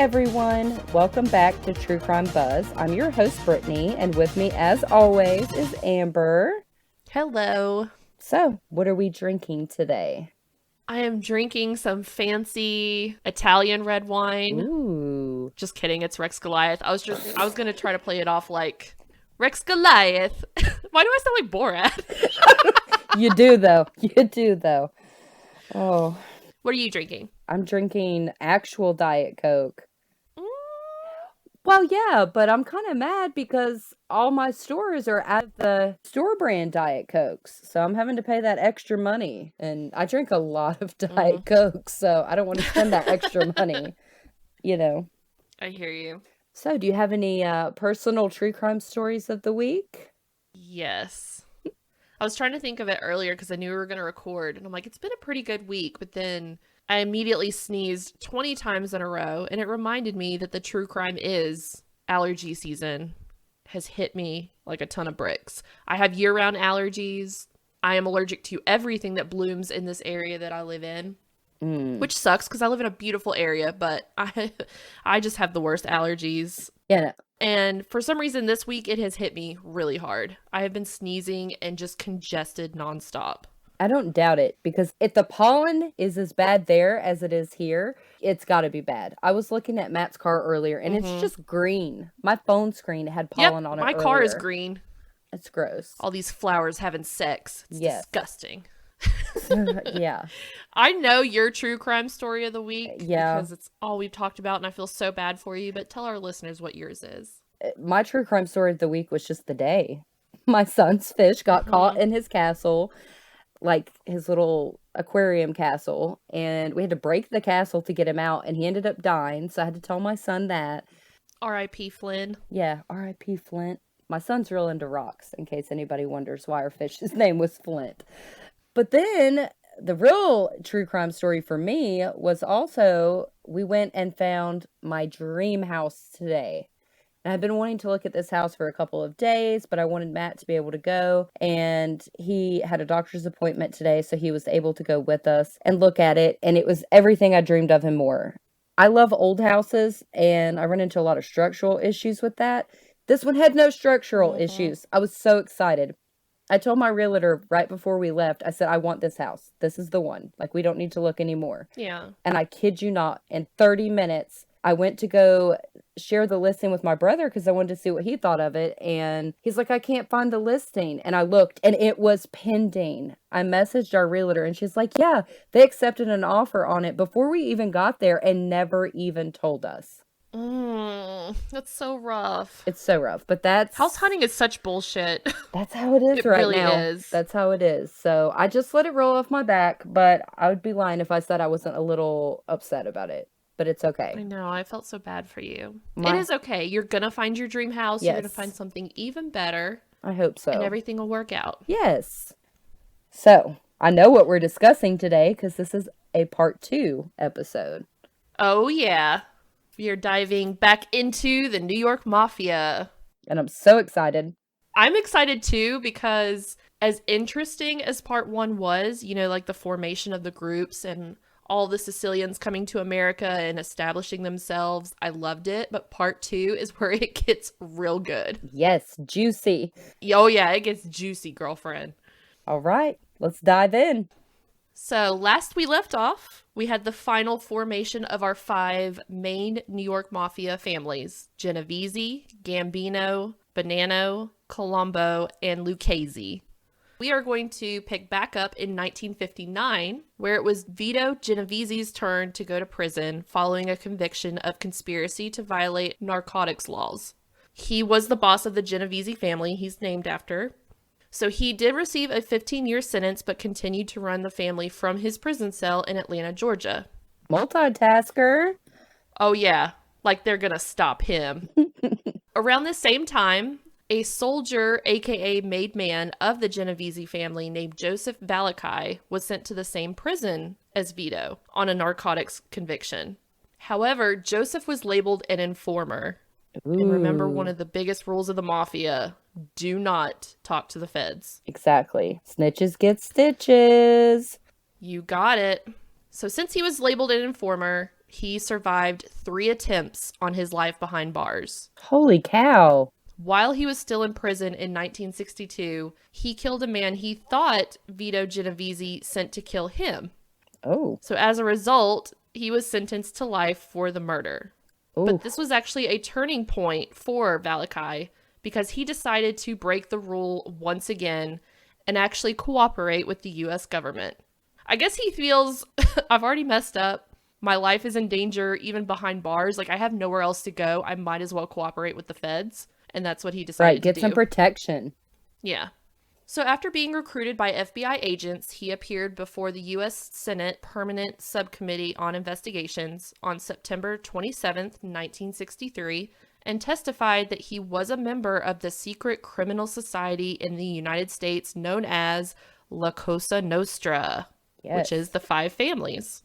everyone, welcome back to True Crime Buzz. I'm your host Brittany, and with me as always is Amber. Hello. So, what are we drinking today? I am drinking some fancy Italian red wine. Ooh. Just kidding, it's Rex Goliath. I was going to try to play it off like Rex Goliath. Why do I sound like Borat? You do though. Oh. What are you drinking? I'm drinking actual Diet Coke. Well, yeah, but I'm kind of mad because all my stores are at the store brand Diet Cokes. So I'm having to pay that extra money. And I drink a lot of Diet Coke, so I don't want to spend that extra money, you know. I hear you. So do you have any personal true crime stories of the week? Yes. I was trying to think of it earlier because I knew we were going to record. And I'm like, it's been a pretty good week. But then I immediately sneezed 20 times in a row. And it reminded me that the true crime is allergy season has hit me like a ton of bricks. I have year-round allergies. I am allergic to everything that blooms in this area that I live in. Which sucks because I live in a beautiful area, but I just have the worst allergies. Yeah. And for some reason this week it has hit me really hard. I have been sneezing and just congested nonstop. I don't doubt it, because if the pollen is as bad there as it is here, it's got to be bad. I was looking at Matt's car earlier and it's just green. My phone screen had pollen on it my car is green. It's gross. All these flowers having sex. It's disgusting. Yeah. I know your true crime story of the week because it's all we've talked about and I feel so bad for you, but tell our listeners what yours is. My true crime story of the week was just the day my son's fish got caught in his castle, like his little aquarium castle, and we had to break the castle to get him out, and he ended up dying, so I had to tell my son that. R.I.P. Flynn. Yeah, R.I.P. Flint. My son's real into rocks, in case anybody wonders why our fish's name was Flint. But then the real true crime story for me was also, we went and found my dream house today. And I've been wanting to look at this house for a couple of days, but I wanted Matt to be able to go. And he had a doctor's appointment today, so he was able to go with us and look at it. And it was everything I dreamed of and more. I love old houses, and I run into a lot of structural issues with that. This one had no structural issues. I was so excited. I told my realtor right before we left, I said, I want this house. This is the one. Like, we don't need to look anymore. Yeah. And I kid you not, in 30 minutes, I went to go share the listing with my brother because I wanted to see what he thought of it. And he's like, I can't find the listing. And I looked and it was pending. I messaged our realtor and she's like, yeah, they accepted an offer on it before we even got there and never even told us. That's so rough. It's so rough, but that's... House hunting is such bullshit. That's how it is It right really now. is. That's how it is. So I just let it roll off my back, but I would be lying if I said I wasn't a little upset about it. But it's okay. I know. I felt so bad for you. It is okay. You're going to find your dream house. Yes. You're going to find something even better. I hope so. And everything will work out. Yes. So I know what we're discussing today because this is a part 2 episode. Oh, yeah. We are diving back into the New York Mafia. And I'm so excited. I'm excited too because as interesting as part 1 was, you know, like the formation of the groups and all the Sicilians coming to America and establishing themselves, I loved it. But part 2 is where it gets real good. Yes, juicy. Oh yeah, it gets juicy, girlfriend. All right, let's dive in. So last we left off, we had the final formation of our 5 main New York Mafia families: Genovese, Gambino, Bonanno, Colombo, and Lucchese. We are going to pick back up in 1959, where it was Vito Genovese's turn to go to prison following a conviction of conspiracy to violate narcotics laws. He was the boss of the Genovese family he's named after. So he did receive a 15-year sentence, but continued to run the family from his prison cell in Atlanta, Georgia. Multitasker. Oh yeah, like they're gonna stop him. Around the same time, a soldier, aka made man of the Genovese family named Joseph Valakai was sent to the same prison as Vito on a narcotics conviction. However, Joseph was labeled an informer. Ooh. And remember, one of the biggest rules of the mafia: do not talk to the feds. Exactly. Snitches get stitches. You got it. So since he was labeled an informer, he survived 3 attempts on his life behind bars. Holy cow. While he was still in prison in 1962, he killed a man he thought Vito Genovese sent to kill him. Oh. So as a result, he was sentenced to life for the murder. Ooh. But this was actually a turning point for Valakai because he decided to break the rule once again and actually cooperate with the U.S. government. I guess he feels, I've already messed up. My life is in danger even behind bars. Like, I have nowhere else to go. I might as well cooperate with the feds. And that's what he decided to do. Right, get some protection. Yeah. So after being recruited by FBI agents, he appeared before the U.S. Senate Permanent Subcommittee on Investigations on September 27th, 1963, and testified that he was a member of the secret criminal society in the United States known as La Cosa Nostra, which is the 5 families.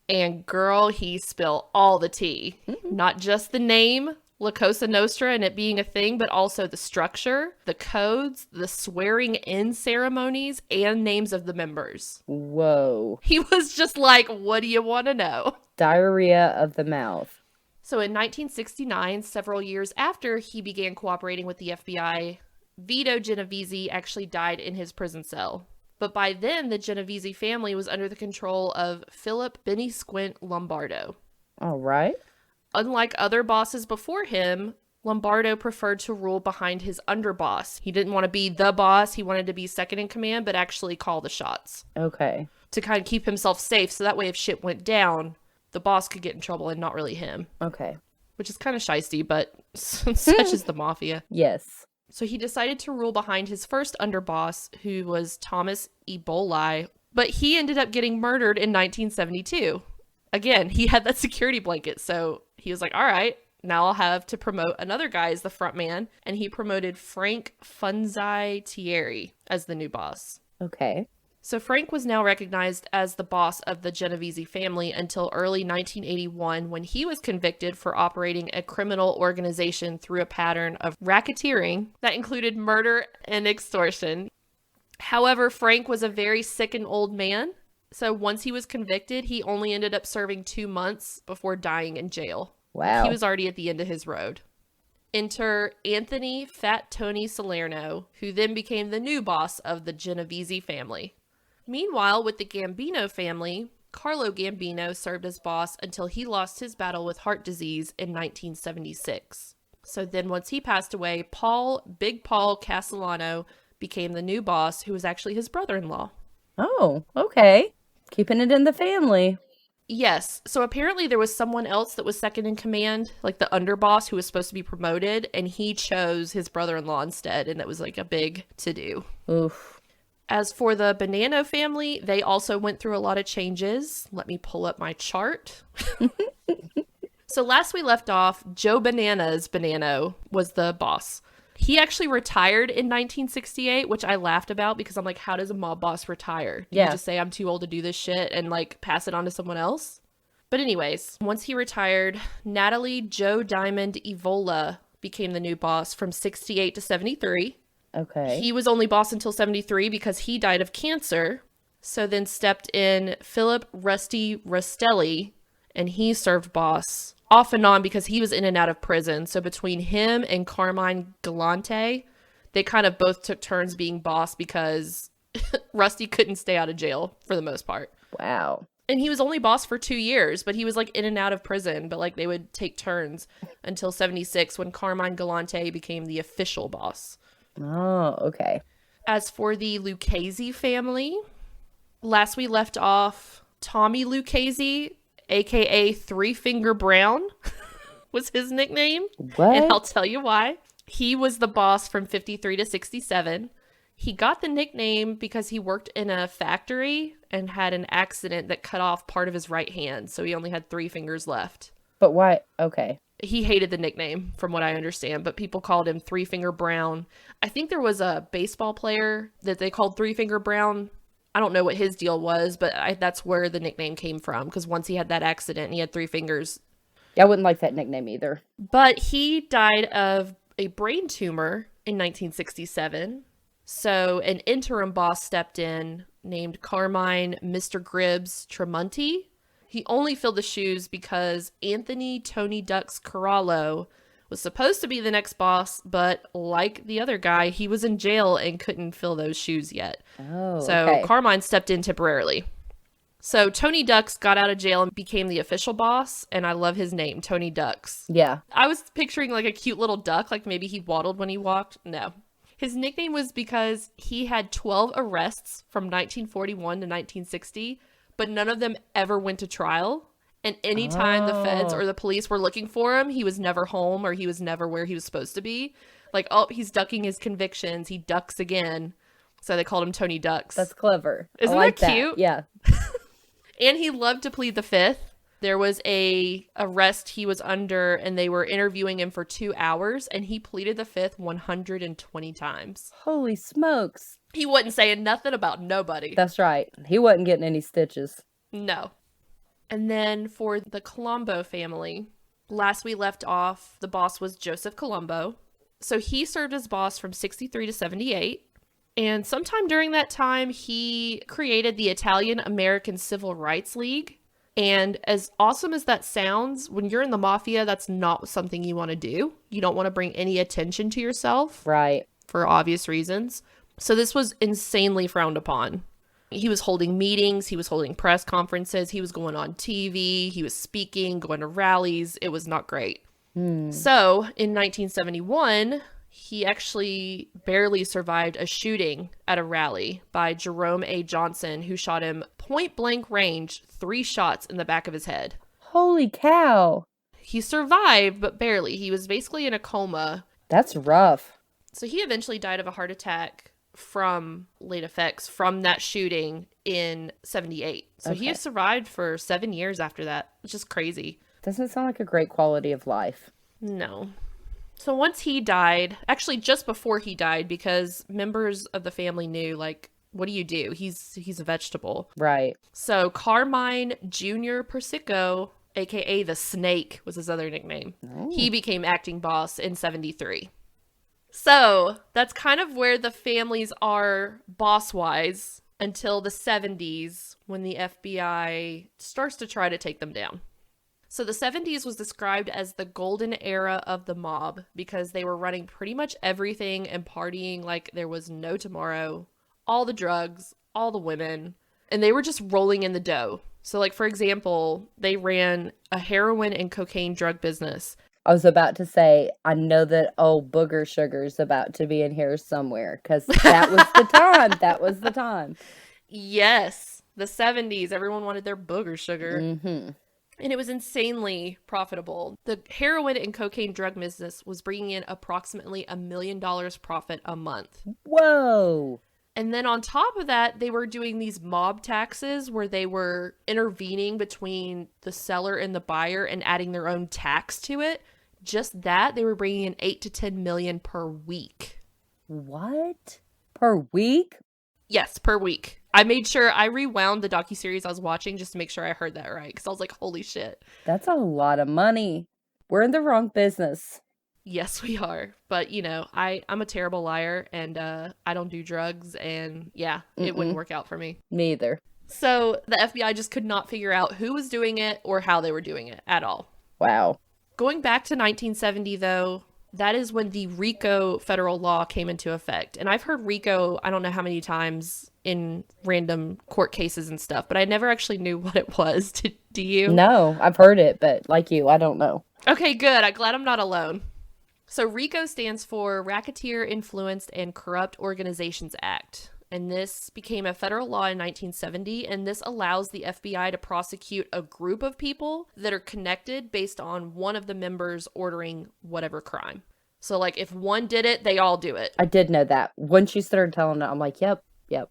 And girl, he spilled all the tea. Not just the name, La Cosa Nostra, and it being a thing, but also the structure, the codes, the swearing in ceremonies, and names of the members. Whoa. He was just like, what do you want to know? Diarrhea of the mouth. So in 1969, several years after he began cooperating with the FBI, Vito Genovese actually died in his prison cell. But by then, the Genovese family was under the control of Philip Benny Squint Lombardo. All right. Unlike other bosses before him, Lombardo preferred to rule behind his underboss. He didn't want to be the boss. He wanted to be second in command, but actually call the shots. Okay. To kind of keep himself safe, so that way if shit went down, the boss could get in trouble and not really him. Okay. Which is kind of shisty, but such is the mafia. Yes. So he decided to rule behind his first underboss, who was Thomas Eboli, but he ended up getting murdered in 1972. Again, he had that security blanket, so he was like, all right, now I'll have to promote another guy as the front man, and he promoted Frank Funzi Thierry as the new boss. Okay. So Frank was now recognized as the boss of the Genovese family until early 1981 when he was convicted for operating a criminal organization through a pattern of racketeering that included murder and extortion. However, Frank was a very sick and old man, so once he was convicted, he only ended up serving 2 months before dying in jail. Wow. He was already at the end of his road. Enter Anthony Fat Tony Salerno, who then became the new boss of the Genovese family. Meanwhile, with the Gambino family, Carlo Gambino served as boss until he lost his battle with heart disease in 1976. So then once he passed away, Big Paul Castellano became the new boss, who was actually his brother-in-law. Oh, okay. Keeping it in the family. Yes. So apparently there was someone else that was second in command, like the underboss who was supposed to be promoted, and he chose his brother-in-law instead, and that was like a big to-do. Oof. As for the Bonanno family, they also went through a lot of changes. Let me pull up my chart. So last we left off, Joe Bananas Bonanno was the boss. He actually retired in 1968, which I laughed about because I'm like, how does a mob boss retire? Do you just say I'm too old to do this shit and like pass it on to someone else? But anyways, once he retired, Natalie Joe Diamond Evola became the new boss from 68 to 73. Okay. He was only boss until 73 because he died of cancer. So then stepped in Philip Rusty Rustelli, and he served boss off and on because he was in and out of prison. So between him and Carmine Galante, they kind of both took turns being boss because Rusty couldn't stay out of jail for the most part. Wow. And he was only boss for 2 years, but he was like in and out of prison, but like they would take turns until 76 when Carmine Galante became the official boss. Oh, okay. As for the Lucchese family, last we left off, Tommy Lucchese, aka Three Finger Brown, was his nickname. What? And I'll tell you why. He was the boss from 53 to 67. He got the nickname because he worked in a factory and had an accident that cut off part of his right hand, so he only had 3 fingers left. But why? Okay. He hated the nickname, from what I understand, but people called him Three Finger Brown. I think there was a baseball player that they called Three Finger Brown. I don't know what his deal was, but that's where the nickname came from, because once he had that accident and he had 3 fingers. I wouldn't like that nickname either. But he died of a brain tumor in 1967. So an interim boss stepped in named Carmine Mr. Gribbs Tremonti. He only filled the shoes because Anthony Tony Ducks Corallo was supposed to be the next boss, but like the other guy, he was in jail and couldn't fill those shoes yet. Oh, So okay. Carmine stepped in temporarily. So Tony Ducks got out of jail and became the official boss, and I love his name, Tony Ducks. Yeah. I was picturing like a cute little duck, like maybe he waddled when he walked. No. His nickname was because he had 12 arrests from 1941 to 1960, but none of them ever went to trial. And anytime the feds or the police were looking for him, he was never home or he was never where he was supposed to be. Like, oh, he's ducking his convictions. He ducks again. So they called him Tony Ducks. That's clever. Isn't I like that cute? Yeah. And he loved to plead the fifth. There was a arrest he was under and they were interviewing him for 2 hours and he pleaded the fifth 120 times. Holy smokes. He wasn't saying nothing about nobody. That's right. He wasn't getting any stitches. No. And then for the Colombo family, last we left off, the boss was Joseph Colombo. So he served as boss from 63 to 78. And sometime during that time, he created the Italian American Civil Rights League. And as awesome as that sounds, when you're in the mafia, that's not something you want to do. You don't want to bring any attention to yourself. Right. For obvious reasons. So this was insanely frowned upon. He was holding meetings, he was holding press conferences, he was going on TV, he was speaking, going to rallies. It was not great. So in 1971, he actually barely survived a shooting at a rally by Jerome A. Johnson, who shot him point blank range, 3 shots in the back of his head. Holy cow. He survived, but barely. He was basically in a coma. That's rough. So he eventually died of a heart attack from late effects from that shooting in 78. So he has survived for 7 years after that, which is crazy. Doesn't sound like a great quality of life. No. So once he died, actually just before he died, because members of the family knew, like, what do you do? He's a vegetable. Right. So Carmine Jr. Persico, aka the Snake, was his other nickname. Oh. He became acting boss in 73. So that's kind of where the families are boss-wise until the 70s when the FBI starts to try to take them down. So the 70s was described as the golden era of the mob because they were running pretty much everything and partying like there was no tomorrow. All the drugs, all the women, and they were just rolling in the dough. So like, for example, they ran a heroin and cocaine drug business. I was about to say, I know that old Booger Sugar's about to be in here somewhere because that was the time. That was the time. Yes, the 70s. Everyone wanted their Booger Sugar. Mm-hmm. And it was insanely profitable. The heroin and cocaine drug business was bringing in approximately $1 million profit a month. Whoa. And then on top of that, they were doing these mob taxes where they were intervening between the seller and the buyer and adding their own tax to it. Just that, they were bringing in 8 to 10 million per week. What? Per week? Yes, per week. I made sure I rewound the docuseries I was watching just to make sure I heard that right. Because I was like, holy shit. That's a lot of money. We're in the wrong business. Yes, we are. But, you know, I'm a terrible liar and I don't do drugs. And yeah, it wouldn't work out for me. Me either. So the FBI just could not figure out who was doing it or how they were doing it at all. Wow. Going back to 1970, though, that is when the RICO federal law came into effect. And I've heard RICO, I don't know how many times in random court cases and stuff, but I never actually knew what it was. Do you? No, I've heard it, but like you, I don't know. Okay, good. I'm glad I'm not alone. So RICO stands for Racketeer Influenced and Corrupt Organizations Act. And this became a federal law in 1970, and this allows the FBI to prosecute a group of people that are connected based on one of the members ordering whatever crime. So, like, if one did it, they all do it. I did know that. Once you started telling it, I'm like, yep,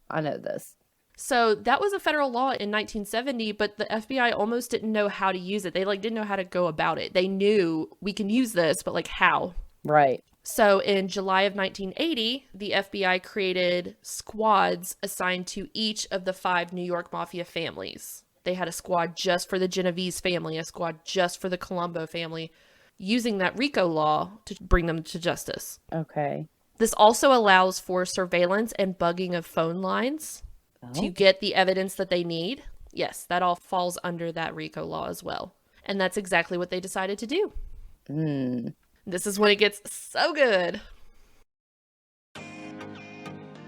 I know this. So that was a federal law in 1970, but the FBI almost didn't know how to use it. They, like, didn't know how to go about it. They knew we can use this, but, like, how? Right. So in July of 1980, the FBI created squads assigned to each of the 5 New York Mafia families. They had a squad just for the Genovese family, a squad just for the Colombo family, using that RICO law to bring them to justice. Okay. This also allows for surveillance and bugging of phone lines to get the evidence that they need. Yes, that all falls under that RICO law as well. And that's exactly what they decided to do. This is when it gets so good.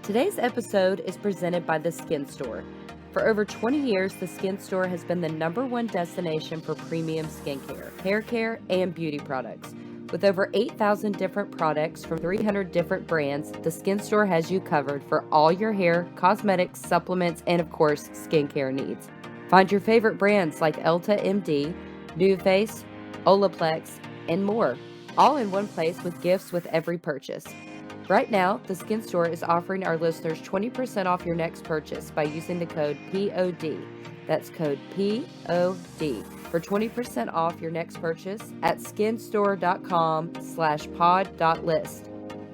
Today's episode is presented by the SkinStore. For over 20 years, the SkinStore has been the #1 destination for premium skincare, hair care, and beauty products. With over 8,000 different products from 300 different brands, the SkinStore has you covered for all your hair, cosmetics, supplements, and of course, skincare needs. Find your favorite brands like Elta MD, NuFace, Olaplex, and more, all in one place with gifts with every purchase. Right now, the SkinStore is offering our listeners 20% off your next purchase by using the code POD. That's code POD for 20% off your next purchase at skinstore.com/pod.list.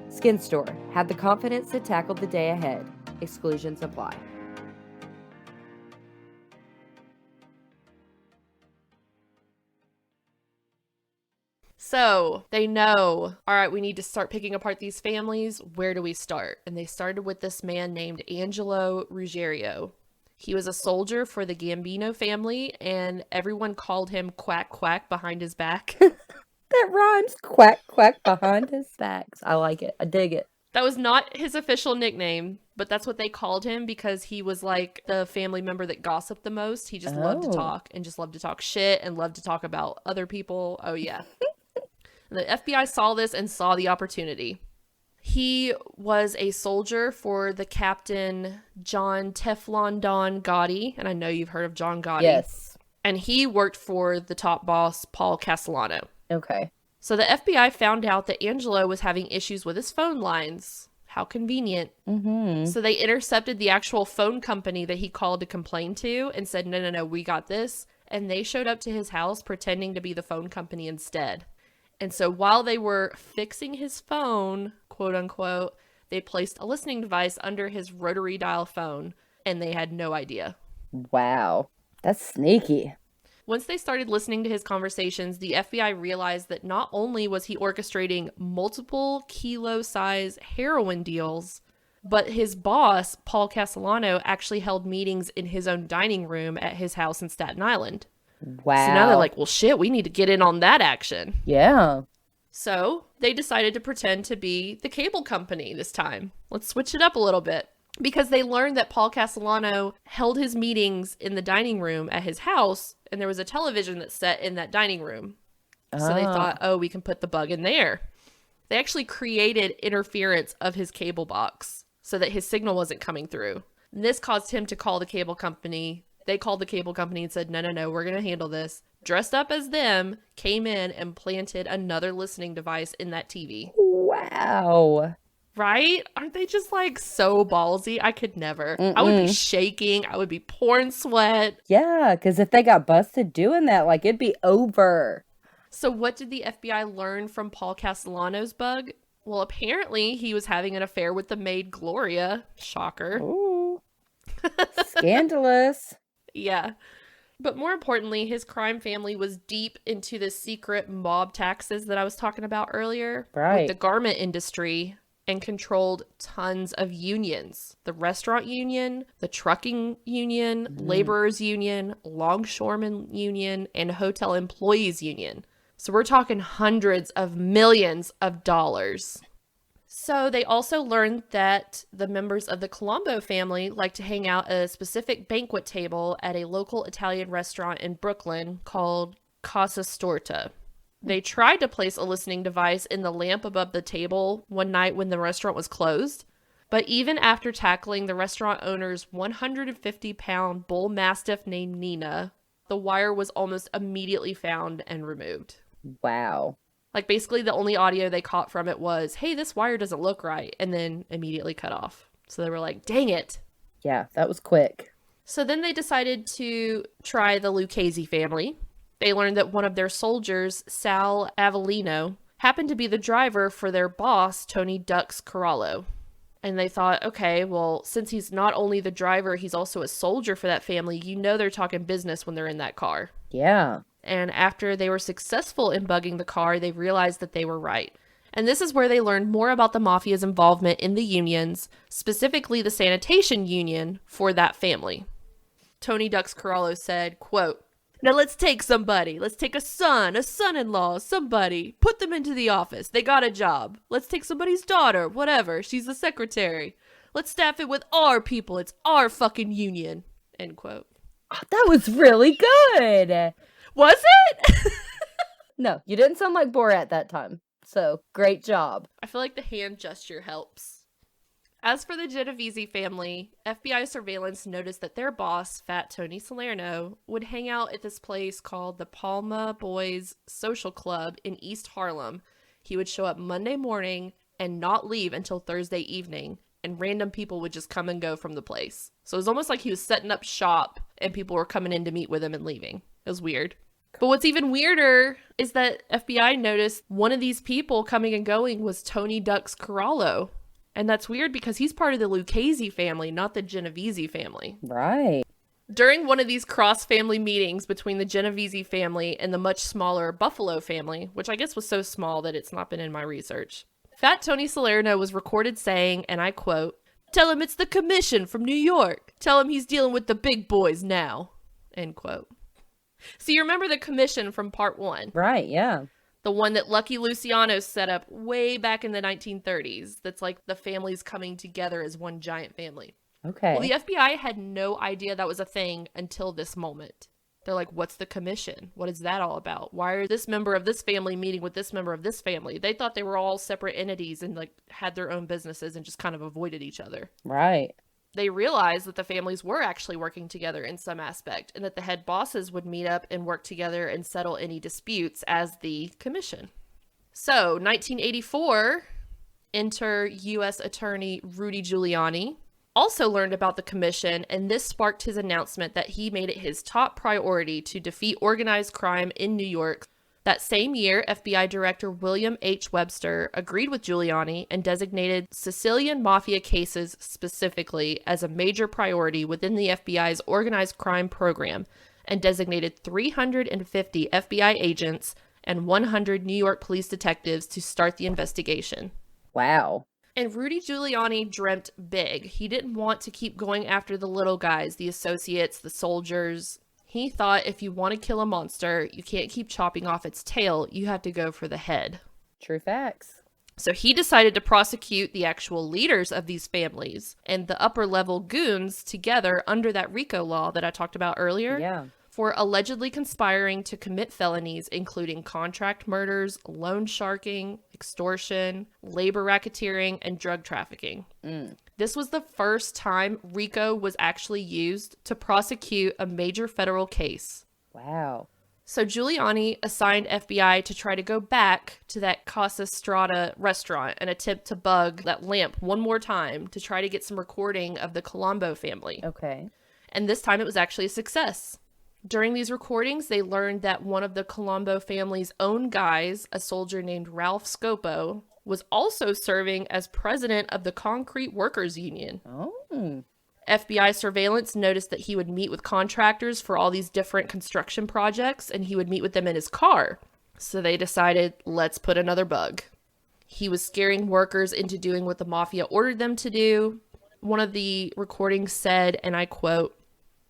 SkinStore, have the confidence to tackle the day ahead. Exclusions apply. So they know, all right, we need to start picking apart these families. Where do we start? And they started with this man named Angelo Ruggiero. He was a soldier for the Gambino family, and everyone called him Quack Quack behind his back. That rhymes. Quack quack behind his backs. I like it. I dig it. That was not his official nickname, but that's what they called him because he was like the family member that gossiped the most. He just loved to talk and just loved to talk shit and loved to talk about other people. Oh, yeah. The FBI saw this and saw the opportunity. He was a soldier for the Captain John Teflon Don Gotti, and I know you've heard of John Gotti. Yes. And he worked for the top boss, Paul Castellano. Okay. So the FBI found out that Angelo was having issues with his phone lines. How convenient. So they intercepted the actual phone company that he called to complain to and said, no, we got this. And they showed up to his house pretending to be the phone company instead. And so while they were fixing his phone, quote unquote, they placed a listening device under his rotary dial phone, and they had no idea. Wow. That's sneaky. Once they started listening to his conversations, the FBI realized that not only was he orchestrating multiple kilo-size heroin deals, but his boss, Paul Castellano, actually held meetings in his own dining room at his house in Staten Island. Wow. So now they're like, well, shit, we need to get in on that action. Yeah. So they decided to pretend to be the cable company this time. Let's switch it up a little bit. Because they learned that Paul Castellano held his meetings in the dining room at his house, and there was a television that's set in that dining room. So they thought, we can put the bug in there. They actually created interference of his cable box so that his signal wasn't coming through. And this caused him to call the cable company. They called the cable company and said, no, we're going to handle this. Dressed up as them, came in and planted another listening device in that TV. Wow. Right? Aren't they just like so ballsy? I could never. I would be shaking. I would be pouring sweat. Yeah, because if they got busted doing that, like, it'd be over. So what did the FBI learn from Paul Castellano's bug? Well, apparently he was having an affair with the maid Gloria. Shocker. Ooh. Scandalous. Yeah. But more importantly, his crime family was deep into the secret mob taxes that I was talking about earlier. Right. With the garment industry, and controlled tons of unions. The restaurant union, the trucking union, laborers union, longshoremen union, and hotel employees union. So we're talking hundreds of millions of dollars. So they also learned that the members of the Colombo family like to hang out at a specific banquet table at a local Italian restaurant in Brooklyn called Casa Storta. They tried to place a listening device in the lamp above the table one night when the restaurant was closed. But even after tackling the restaurant owner's 150-pound bull mastiff named Nina, the wire was almost immediately found and removed. Wow. Like basically the only audio they caught from it was, hey, this wire doesn't look right, and then immediately cut off. So they were like, dang it. Yeah, that was quick. So then they decided to try the Lucchese family. They learned that one of their soldiers, Sal Avellino, happened to be the driver for their boss, Tony Dux Corallo. And they thought, okay, well, since he's not only the driver, he's also a soldier for that family, you know they're talking business when they're in that car. Yeah. And after they were successful in bugging the car, they realized that they were right. And this is where they learned more about the Mafia's involvement in the unions, specifically the sanitation union for that family. Tony Ducks Corallo said, quote, "Now let's take somebody. Let's take a son, a son-in-law, somebody. Put them into the office. They got a job. Let's take somebody's daughter, whatever. She's the secretary. Let's staff it with our people. It's our fucking union." End quote. Oh, that was really good. Was it? No, you didn't sound like Borat that time. So, great job. I feel like the hand gesture helps. As for the Genovese family, FBI surveillance noticed that their boss, Fat Tony Salerno, would hang out at this place called the Palma Boys Social Club in East Harlem. He would show up Monday morning and not leave until Thursday evening, and random people would just come and go from the place. So it was almost like he was setting up shop and people were coming in to meet with him and leaving. It was weird. But what's even weirder is that FBI noticed one of these people coming and going was Tony Ducks Corallo. And that's weird because he's part of the Lucchese family, not the Genovese family. Right. During one of these cross-family meetings between the Genovese family and the much smaller Buffalo family, which I guess was so small that it's not been in my research, Fat Tony Salerno was recorded saying, and I quote, "Tell him it's the commission from New York. Tell him he's dealing with the big boys now." End quote. So you remember the commission from part 1? Right, yeah. The one that Lucky Luciano set up way back in the 1930s. That's like the families coming together as one giant family. Okay. Well, the FBI had no idea that was a thing until this moment. They're like, what's the commission? What is that all about? Why are this member of this family meeting with this member of this family? They thought they were all separate entities and like had their own businesses and just kind of avoided each other. Right. They realized that the families were actually working together in some aspect and that the head bosses would meet up and work together and settle any disputes as the commission. So, 1984, enter U.S. Attorney Rudy Giuliani, also learned about the commission, and this sparked his announcement that he made it his top priority to defeat organized crime in New York. That same year, FBI Director William H. Webster agreed with Giuliani and designated Sicilian Mafia cases specifically as a major priority within the FBI's organized crime program and designated 350 FBI agents and 100 New York police detectives to start the investigation. Wow. And Rudy Giuliani dreamt big. He didn't want to keep going after the little guys, the associates, the soldiers. He thought if you want to kill a monster, you can't keep chopping off its tail. You have to go for the head. True facts. So he decided to prosecute the actual leaders of these families and the upper level goons together under that RICO law that I talked about earlier. Yeah. For allegedly conspiring to commit felonies, including contract murders, loan sharking, extortion, labor racketeering, and drug trafficking. This was the first time RICO was actually used to prosecute a major federal case. Wow. So Giuliani assigned FBI to try to go back to that Casa Strada restaurant and attempt to bug that lamp one more time to try to get some recording of the Colombo family. Okay. And this time it was actually a success. During these recordings, they learned that one of the Colombo family's own guys, a soldier named Ralph Scopo, was also serving as president of the Concrete Workers Union. Oh. FBI surveillance noticed that he would meet with contractors for all these different construction projects, and he would meet with them in his car. So they decided, let's put another bug. He was scaring workers into doing what the mafia ordered them to do. One of the recordings said, and I quote,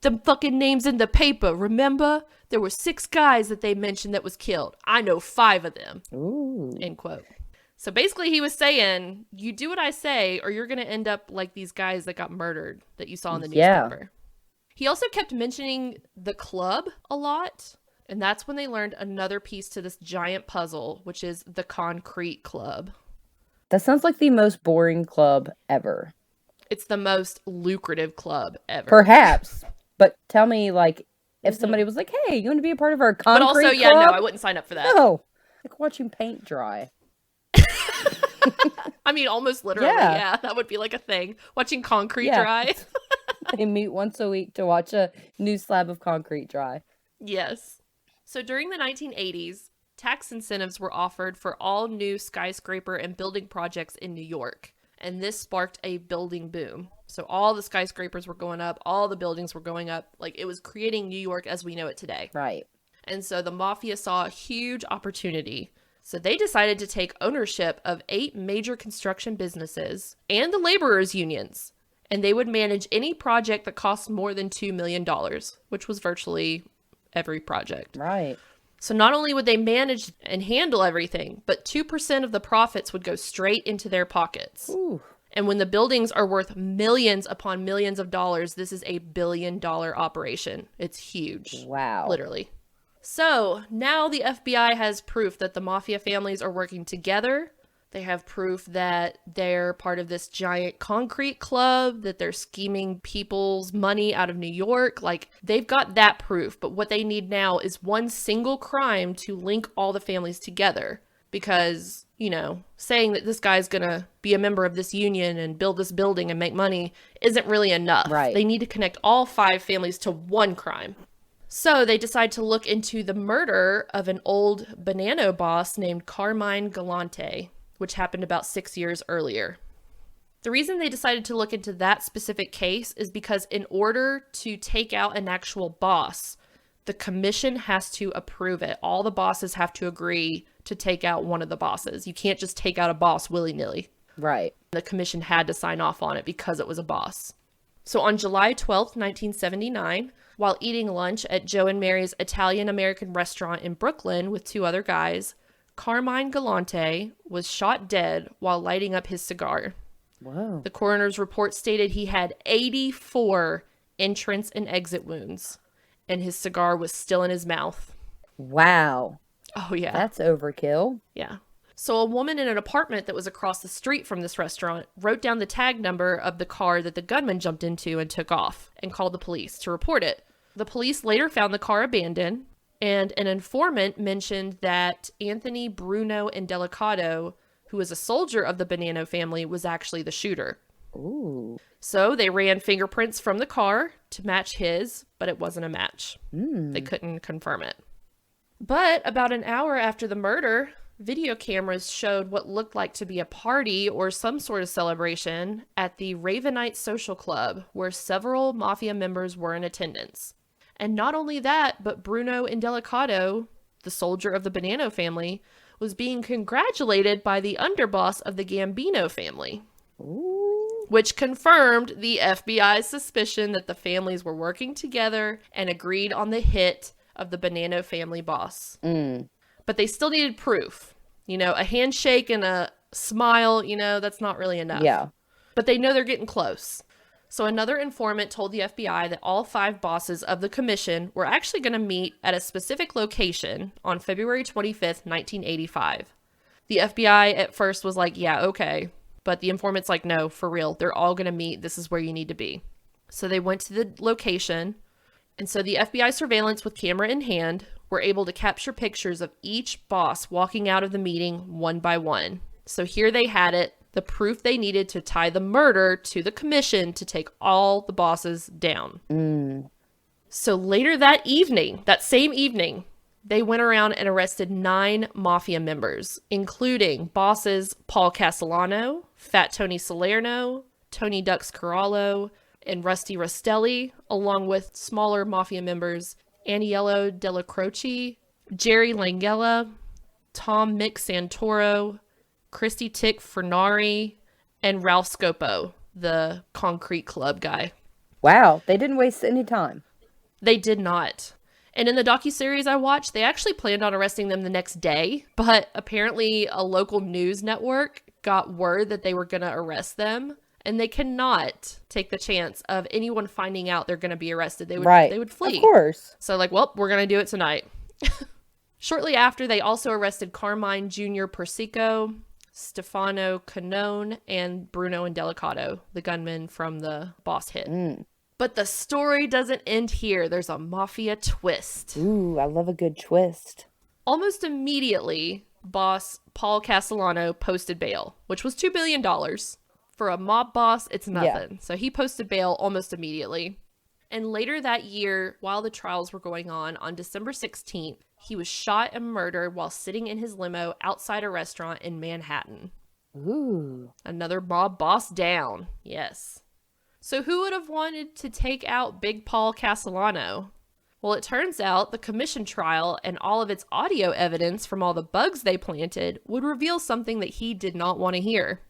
"Them fucking names in the paper, remember? There were 6 guys that they mentioned that was killed. I know 5 of them." Ooh. End quote. So basically he was saying, you do what I say or you're going to end up like these guys that got murdered that you saw in the newspaper. He also kept mentioning the club a lot. And that's when they learned another piece to this giant puzzle, which is the Concrete Club. That sounds like the most boring club ever. It's the most lucrative club ever. Perhaps. But tell me, like, if somebody was like, hey, you want to be a part of our concrete But also, club? yeah, no, I wouldn't sign up for that. No. Like watching paint dry. I mean, almost literally, yeah. That would be like a thing. Watching concrete dry. They meet once a week to watch a new slab of concrete dry. Yes. So during the 1980s, tax incentives were offered for all new skyscraper and building projects in New York. And this sparked a building boom. So all the skyscrapers were going up, all the buildings were going up. Like, it was creating New York as we know it today. Right. And so the mafia saw a huge opportunity. So they decided to take ownership of 8 major construction businesses and the laborers' unions. and they would manage any project that cost more than $2 million, which was virtually every project. Right. So not only would they manage and handle everything, but 2% of the profits would go straight into their pockets. Ooh. And when the buildings are worth millions upon millions of dollars, this is a $1 billion operation. It's huge. Wow. Literally. So now the FBI has proof that the mafia families are working together. They have proof that they're part of this giant concrete club, that they're scheming people's money out of New York. Like, they've got that proof. But what they need now is one single crime to link all the families together. Because, you know, saying that this guy's going to be a member of this union and build this building and make money isn't really enough. Right. They need to connect all 5 families to one crime. So they decide to look into the murder of an old Bonanno boss named Carmine Galante, which happened about 6 years earlier. The reason they decided to look into that specific case is because in order to take out an actual boss, the commission has to approve it. All the bosses have to agree to take out one of the bosses. You can't just take out a boss willy-nilly. Right. The commission had to sign off on it because it was a boss. So on July 12th, 1979, while eating lunch at Joe and Mary's Italian-American restaurant in Brooklyn with 2 other guys, Carmine Galante was shot dead while lighting up his cigar. Whoa. The coroner's report stated he had 84 entrance and exit wounds, and his cigar was still in his mouth. Wow. Oh, yeah. That's overkill. Yeah. So a woman in an apartment that was across the street from this restaurant wrote down the tag number of the car that the gunman jumped into and took off and called the police to report it. The police later found the car abandoned, and an informant mentioned that Anthony Bruno Indelicato, who was a soldier of the Bonanno family, was actually the shooter. Ooh. So they ran fingerprints from the car to match his, but it wasn't a match. They couldn't confirm it. But about an hour after the murder, video cameras showed what looked like to be a party or some sort of celebration at the Ravenite Social Club, where several mafia members were in attendance. And not only that, but Bruno Indelicato, the soldier of the Bonanno family, was being congratulated by the underboss of the Gambino family. Ooh. Which confirmed the FBI's suspicion that the families were working together and agreed on the hit of the Bonanno family boss. But they still needed proof. You know, a handshake and a smile, you know, that's not really enough. Yeah. But they know they're getting close. So another informant told the FBI that all 5 bosses of the commission were actually going to meet at a specific location on February 25th, 1985. The FBI at first was like, yeah, okay. But the informant's like, no, for real. They're all going to meet. This is where you need to be. So they went to the location. And so the FBI surveillance with camera in hand were able to capture pictures of each boss walking out of the meeting one by one. So here they had it, the proof they needed to tie the murder to the commission to take all the bosses down. So later that evening, that same evening, they went around and arrested 9 mafia members, including bosses Paul Castellano, Fat Tony Salerno, Tony Dux Corallo, and Rusty Rostelli, along with smaller mafia members Aniello Della Croce, Jerry Langella, Tom Mick Santoro, Christy Tick Fernari, and Ralph Scopo, the concrete club guy. Wow. They didn't waste any time. They did not. And in the docuseries I watched, they actually planned on arresting them the next day, but apparently a local news network got word that they were going to arrest them, and they cannot take the chance of anyone finding out they're going to be arrested. They would flee. Of course. So like, well, we're going to do it tonight. Shortly after, they also arrested Carmine Jr. Persico, Stefano Canone, and Bruno Indelicato, the gunman from the boss hit. But the story doesn't end here. There's a mafia twist. Ooh, I love a good twist. Almost immediately, boss Paul Castellano posted bail, which was $2 billion. For a mob boss, it's nothing. Yeah. So he posted bail almost immediately. And later that year, while the trials were going on December 16th, he was shot and murdered while sitting in his limo outside a restaurant in Manhattan. Ooh. Another mob boss down. Yes. So who would have wanted to take out Big Paul Castellano? Well, it turns out the commission trial and all of its audio evidence from all the bugs they planted would reveal something that he did not want to hear.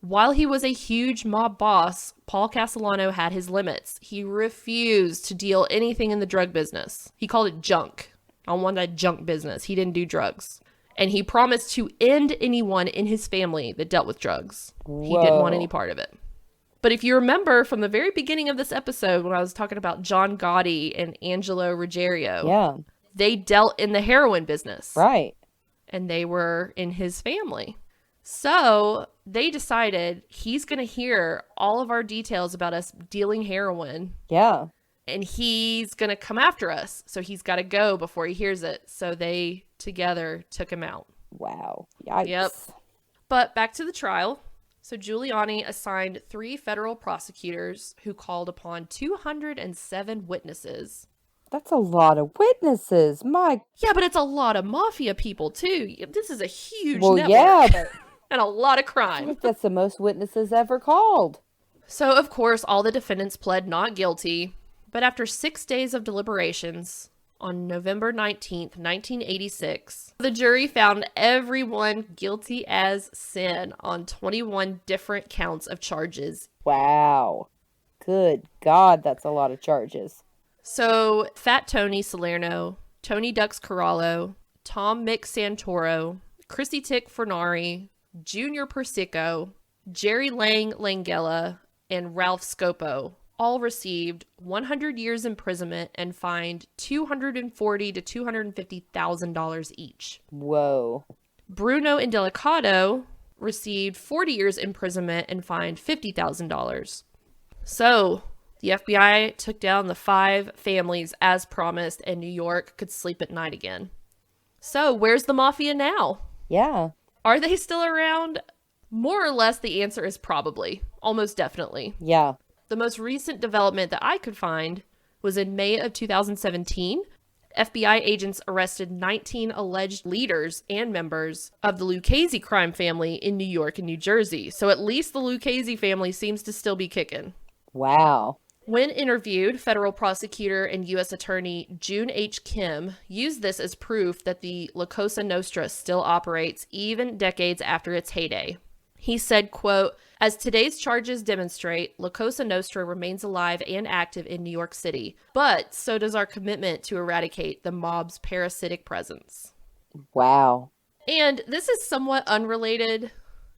While he was a huge mob boss, Paul Castellano had his limits. He refused to deal anything in the drug business. He called it junk. I want that junk business. He didn't do drugs. And he promised to end anyone in his family that dealt with drugs. He didn't want any part of it. But if you remember from the very beginning of this episode, when I was talking about John Gotti and Angelo Ruggiero, they dealt in the heroin business. Right. And they were in his family. So they decided he's going to hear all of our details about us dealing heroin. Yeah. And he's going to come after us. So he's got to go before he hears it. So they together took him out. Wow. Yikes. Yep. But back to the trial. So Giuliani assigned 3 federal prosecutors who called upon 207 witnesses. That's a lot of witnesses. Yeah, but it's a lot of mafia people, too. This is a huge network. Yeah, but and a lot of I crime. think that's the most witnesses ever called. So, of course, all the defendants pled not guilty. But after 6 days of deliberations, on November 19th, 1986, the jury found everyone guilty as sin on 21 different counts of charges. Wow. Good God, that's a lot of charges. So, Fat Tony Salerno, Tony Dux Corallo, Tom Mick Santoro, Chrissy Tick Fornari, Junior Persico, Jerry Lang Langella, and Ralph Scopo all received 100 years imprisonment and fined $240,000 to $250,000 each. Whoa. Bruno Indelicato received 40 years imprisonment and fined $50,000. So, the FBI took down the 5 families as promised, and New York could sleep at night again. So, where's the Mafia now? Yeah. Are they still around? More or less, the answer is probably. Almost definitely. Yeah. The most recent development that I could find was in May of 2017. FBI agents arrested 19 alleged leaders and members of the Lucchese crime family in New York and New Jersey. So at least the Lucchese family seems to still be kicking. Wow. When interviewed, federal prosecutor and U.S. attorney June H. Kim used this as proof that the La Cosa Nostra still operates even decades after its heyday. He said, quote, "As today's charges demonstrate, La Cosa Nostra remains alive and active in New York City, but so does our commitment to eradicate the mob's parasitic presence." Wow. And this is somewhat unrelated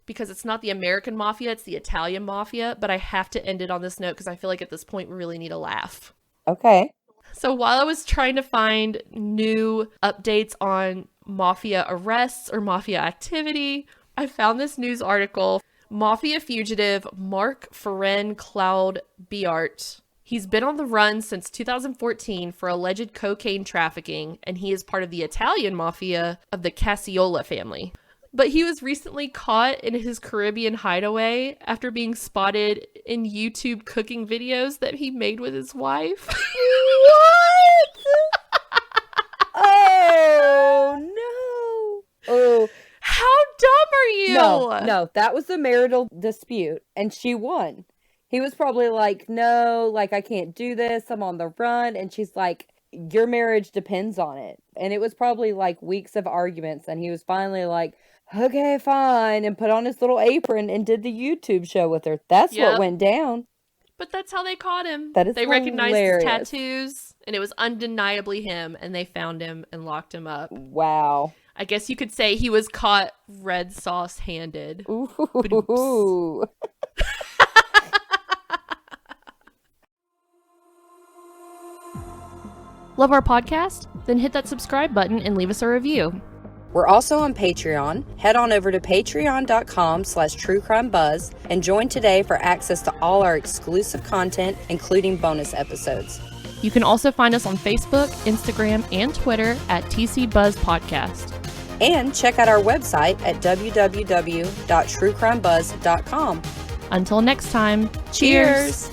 because it's not the American Mafia, it's the Italian Mafia, but I have to end it on this note because I feel like at this point we really need a laugh. Okay. So while I was trying to find new updates on Mafia arrests or Mafia activity, I found this news article. Mafia fugitive Mark Ferenc Cloud Biart. He's been on the run since 2014 for alleged cocaine trafficking, and he is part of the Italian Mafia of the Cacciola family. But he was recently caught in his Caribbean hideaway after being spotted in YouTube cooking videos that he made with his wife. What? Oh, no. Oh. How dumb are you? No, that was a marital dispute, and she won. He was probably like, no, like, I can't do this. I'm on the run. And she's like, your marriage depends on it. And it was probably like weeks of arguments, and he was finally like, okay, fine, and put on his little apron and did the YouTube show with her. That's what went down. But that's how they caught him. That is They hilarious. recognized his tattoos, and it was undeniably him, and they found him and locked him up. Wow. I guess you could say he was caught red sauce handed. Ooh. Love our podcast? Then hit that subscribe button and leave us a review. We're also on Patreon. Head on over to patreon.com/truecrimebuzz and join today for access to all our exclusive content, including bonus episodes. You can also find us on Facebook, Instagram, and Twitter at TC Buzz Podcast. And check out our website at www.truecrimebuzz.com. Until next time, cheers!